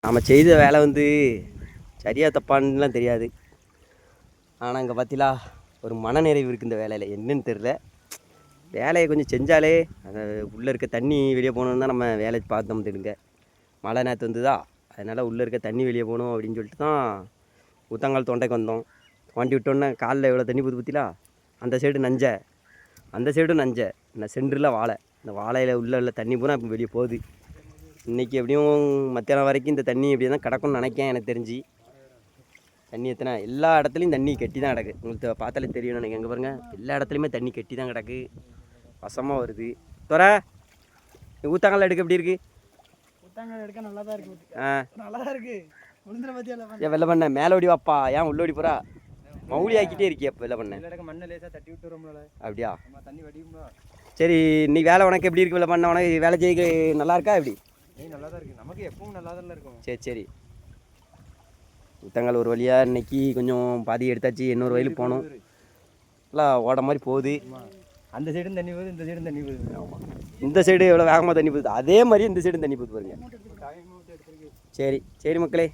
நாம் செய்த வேலை வந்து சரியாக தப்பான்னுலாம் தெரியாது. ஆனால் இங்கே பார்த்தீங்களா ஒரு மனநிறைவு இருக்குது இந்த வேலையில். என்னன்னு தெரில, வேலையை கொஞ்சம் செஞ்சாலே அந்த உள்ளே இருக்க தண்ணி வெளியே போகணுன்னு தான் நம்ம வேலை பார்த்தோம் தெரியுங்க. மழை நேற்று வந்துதா, அதனால் உள்ளே இருக்க தண்ணி வெளியே போகணும் அப்படின்னு சொல்லிட்டு தான் ஊத்தங்கால் தொண்டைக்கு வந்தோம். தோண்டி விட்டோன்னே காலில் எவ்வளோ தண்ணி போகுது பார்த்தீங்களா. அந்த சைடு நஞ்சை, அந்த சைடும் நஞ்சை, இந்த சென்டரில் வாழை, இந்த வாழையில் உள்ள தண்ணி பூரா இப்போ வெளியே போகுது. இன்றைக்கி எப்படியும் மத்தியானம் வரைக்கும் இந்த தண்ணி எப்படி தான் கிடக்கும்னு நினைக்கேன். எனக்கு தெரிஞ்சு தண்ணி எத்தனை எல்லா இடத்துலையும் தண்ணி கெட்டி தான் கிடக்கு. உங்களுக்கு பார்த்தாலே தெரியும் நினைக்கிறேன். எங்கே பாருங்கள், எல்லா இடத்துலையுமே தண்ணி கெட்டி தான் கிடக்கு. வசமாக வருது. தோற ஊத்தாங்கல் எடுக்க எப்படி இருக்குது? ஊத்தாங்கல் எடுக்க நல்லா தான் இருக்குது. நல்லா தான் இருக்குது. முடிஞ்சிட பற்றியா ஏன் வெள்ளை பண்ண மேலே ஓடி வாப்பா, ஏன் உள்ளோடி போகிறா? மௌலி ஆக்கிட்டே இருக்கியா இப்போ வெள்ளை பண்ண? மண்ணை லேசாக தட்டி விட்டு வரும்ல. அப்படியா? தண்ணி வடியும்ல. சரி, இன்னைக்கு வேலை உனக்கு எப்படி இருக்கு? வெள்ளை பண்ண உனக்கு வேலை செய்ய நல்லா இருக்கா எப்படி? நல்லா தான் இருக்குது. நமக்கு எப்பவும் நல்லா தான் இருக்கும். சரி சரி. ஊத்தங்கால் ஒரு வழியாக இன்னைக்கு கொஞ்சம் பாதி எடுத்தாச்சு. இன்னொரு வயலுக்கு போகணும். நல்லா ஓட மாதிரி போகுது. அந்த சைடும் தண்ணி போகுது, இந்த சைடும் தண்ணி போகுது. ஆமாம், இந்த சைடு எவ்வளோ வேகமாக தண்ணி போகுது, அதே மாதிரி இந்த சைடும் தண்ணி போகுது பாருங்க. சரி சரி மக்களே.